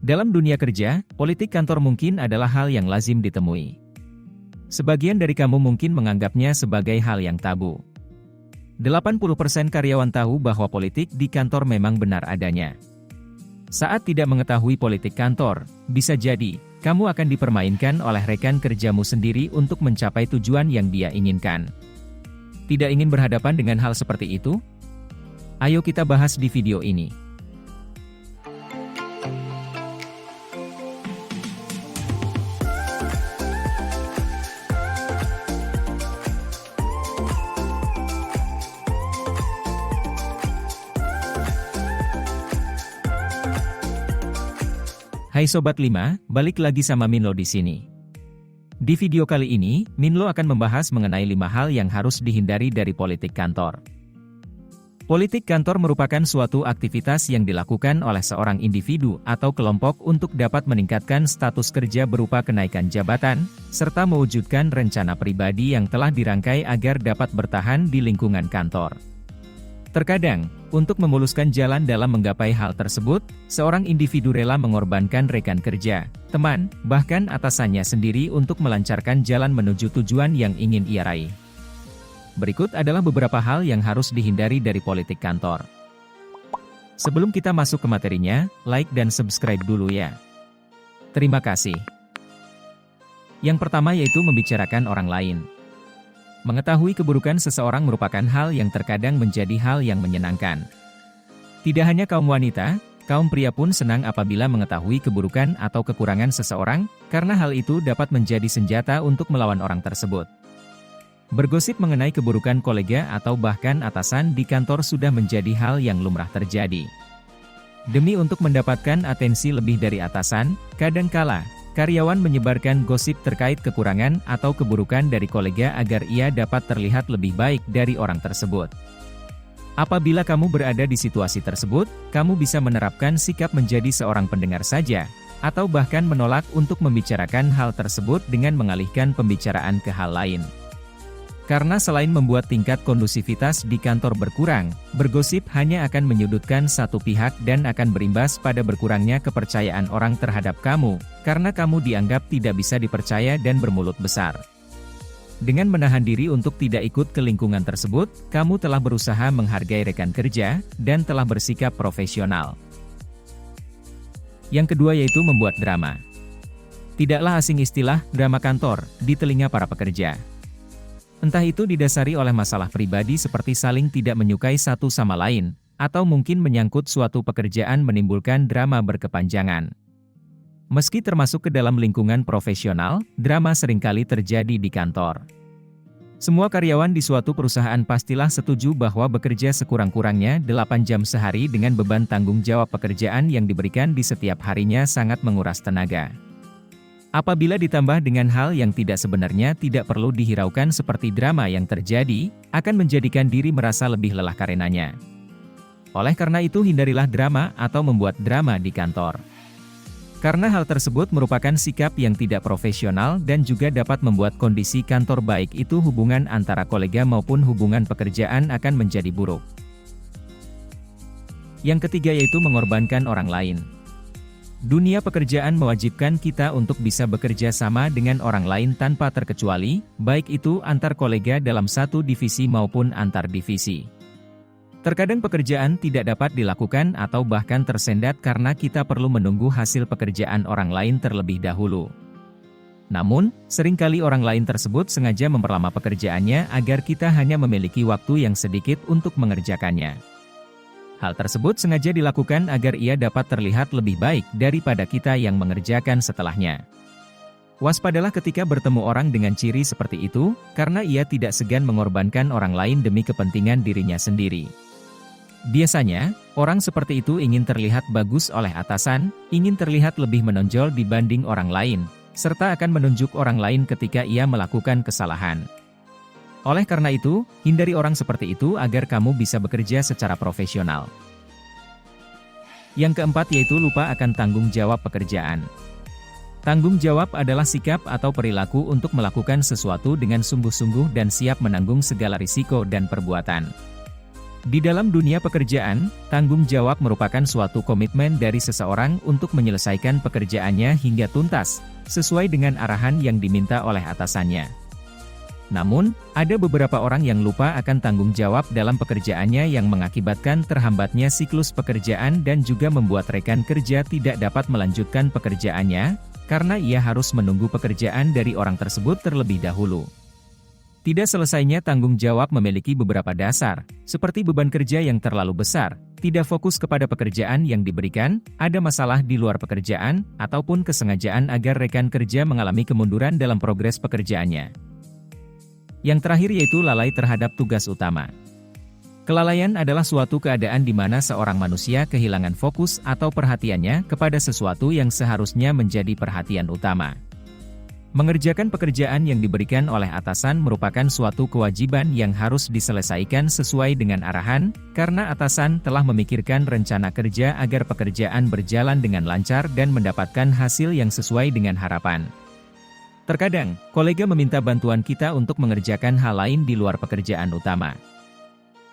Dalam dunia kerja, politik kantor mungkin adalah hal yang lazim ditemui. Sebagian dari kamu mungkin menganggapnya sebagai hal yang tabu. 80% karyawan tahu bahwa politik di kantor memang benar adanya. Saat tidak mengetahui politik kantor, bisa jadi, kamu akan dipermainkan oleh rekan kerjamu sendiri untuk mencapai tujuan yang dia inginkan. Tidak ingin berhadapan dengan hal seperti itu? Ayo kita bahas di video ini. Hai Sobat 5, balik lagi sama Minlo di sini. Di video kali ini, Minlo akan membahas mengenai 5 hal yang harus dihindari dari politik kantor. Politik kantor merupakan suatu aktivitas yang dilakukan oleh seorang individu atau kelompok untuk dapat meningkatkan status kerja berupa kenaikan jabatan, serta mewujudkan rencana pribadi yang telah dirangkai agar dapat bertahan di lingkungan kantor. Terkadang, untuk memuluskan jalan dalam menggapai hal tersebut, seorang individu rela mengorbankan rekan kerja, teman, bahkan atasannya sendiri untuk melancarkan jalan menuju tujuan yang ingin ia raih. Berikut adalah beberapa hal yang harus dihindari dari politik kantor. Sebelum kita masuk ke materinya, like dan subscribe dulu ya. Terima kasih. Yang pertama yaitu membicarakan orang lain. Mengetahui keburukan seseorang merupakan hal yang terkadang menjadi hal yang menyenangkan. Tidak hanya kaum wanita, kaum pria pun senang apabila mengetahui keburukan atau kekurangan seseorang, karena hal itu dapat menjadi senjata untuk melawan orang tersebut. Bergosip mengenai keburukan kolega atau bahkan atasan di kantor sudah menjadi hal yang lumrah terjadi. Demi untuk mendapatkan atensi lebih dari atasan, kadangkala karyawan menyebarkan gosip terkait kekurangan atau keburukan dari kolega agar ia dapat terlihat lebih baik dari orang tersebut. Apabila kamu berada di situasi tersebut, kamu bisa menerapkan sikap menjadi seorang pendengar saja, atau bahkan menolak untuk membicarakan hal tersebut dengan mengalihkan pembicaraan ke hal lain. Karena selain membuat tingkat kondusivitas di kantor berkurang, bergosip hanya akan menyudutkan satu pihak dan akan berimbas pada berkurangnya kepercayaan orang terhadap kamu, karena kamu dianggap tidak bisa dipercaya dan bermulut besar. Dengan menahan diri untuk tidak ikut ke lingkungan tersebut, kamu telah berusaha menghargai rekan kerja, dan telah bersikap profesional. Yang kedua yaitu membuat drama. Tidaklah asing istilah drama kantor di telinga para pekerja. Entah itu didasari oleh masalah pribadi seperti saling tidak menyukai satu sama lain, atau mungkin menyangkut suatu pekerjaan menimbulkan drama berkepanjangan. Meski termasuk ke dalam lingkungan profesional, drama seringkali terjadi di kantor. Semua karyawan di suatu perusahaan pastilah setuju bahwa bekerja sekurang-kurangnya 8 jam sehari dengan beban tanggung jawab pekerjaan yang diberikan di setiap harinya sangat menguras tenaga. Apabila ditambah dengan hal yang tidak sebenarnya tidak perlu dihiraukan seperti drama yang terjadi, akan menjadikan diri merasa lebih lelah karenanya. Oleh karena itu hindarilah drama atau membuat drama di kantor. Karena hal tersebut merupakan sikap yang tidak profesional dan juga dapat membuat kondisi kantor baik itu hubungan antara kolega maupun hubungan pekerjaan akan menjadi buruk. Yang ketiga yaitu mengorbankan orang lain. Dunia pekerjaan mewajibkan kita untuk bisa bekerja sama dengan orang lain tanpa terkecuali, baik itu antar kolega dalam satu divisi maupun antar divisi. Terkadang pekerjaan tidak dapat dilakukan atau bahkan tersendat karena kita perlu menunggu hasil pekerjaan orang lain terlebih dahulu. Namun, seringkali orang lain tersebut sengaja memperlama pekerjaannya agar kita hanya memiliki waktu yang sedikit untuk mengerjakannya. Hal tersebut sengaja dilakukan agar ia dapat terlihat lebih baik daripada kita yang mengerjakan setelahnya. Waspadalah ketika bertemu orang dengan ciri seperti itu, karena ia tidak segan mengorbankan orang lain demi kepentingan dirinya sendiri. Biasanya, orang seperti itu ingin terlihat bagus oleh atasan, ingin terlihat lebih menonjol dibanding orang lain, serta akan menunjuk orang lain ketika ia melakukan kesalahan. Oleh karena itu, hindari orang seperti itu agar kamu bisa bekerja secara profesional. Yang keempat yaitu lupa akan tanggung jawab pekerjaan. Tanggung jawab adalah sikap atau perilaku untuk melakukan sesuatu dengan sungguh-sungguh dan siap menanggung segala risiko dan perbuatan. Di dalam dunia pekerjaan, tanggung jawab merupakan suatu komitmen dari seseorang untuk menyelesaikan pekerjaannya hingga tuntas, sesuai dengan arahan yang diminta oleh atasannya. Namun, ada beberapa orang yang lupa akan tanggung jawab dalam pekerjaannya yang mengakibatkan terhambatnya siklus pekerjaan dan juga membuat rekan kerja tidak dapat melanjutkan pekerjaannya, karena ia harus menunggu pekerjaan dari orang tersebut terlebih dahulu. Tidak selesainya tanggung jawab memiliki beberapa dasar, seperti beban kerja yang terlalu besar, tidak fokus kepada pekerjaan yang diberikan, ada masalah di luar pekerjaan, ataupun kesengajaan agar rekan kerja mengalami kemunduran dalam progres pekerjaannya. Yang terakhir yaitu lalai terhadap tugas utama. Kelalaian adalah suatu keadaan di mana seorang manusia kehilangan fokus atau perhatiannya kepada sesuatu yang seharusnya menjadi perhatian utama. Mengerjakan pekerjaan yang diberikan oleh atasan merupakan suatu kewajiban yang harus diselesaikan sesuai dengan arahan, karena atasan telah memikirkan rencana kerja agar pekerjaan berjalan dengan lancar dan mendapatkan hasil yang sesuai dengan harapan. Terkadang, kolega meminta bantuan kita untuk mengerjakan hal lain di luar pekerjaan utama.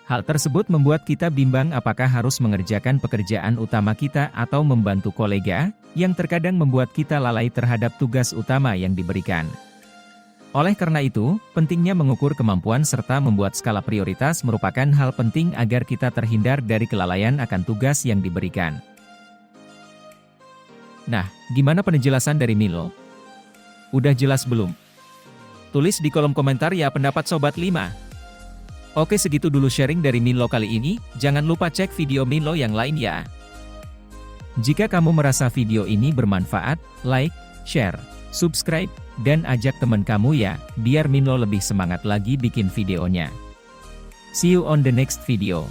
Hal tersebut membuat kita bimbang apakah harus mengerjakan pekerjaan utama kita atau membantu kolega, yang terkadang membuat kita lalai terhadap tugas utama yang diberikan. Oleh karena itu, pentingnya mengukur kemampuan serta membuat skala prioritas merupakan hal penting agar kita terhindar dari kelalaian akan tugas yang diberikan. Nah, gimana penjelasan dari Milo? Udah jelas belum? Tulis di kolom komentar ya pendapat Sobat 5. Oke, segitu dulu sharing dari Milo kali ini, jangan lupa cek video Milo yang lain ya. Jika kamu merasa video ini bermanfaat, like, share, subscribe, dan ajak teman kamu ya, biar Milo lebih semangat lagi bikin videonya. See you on the next video.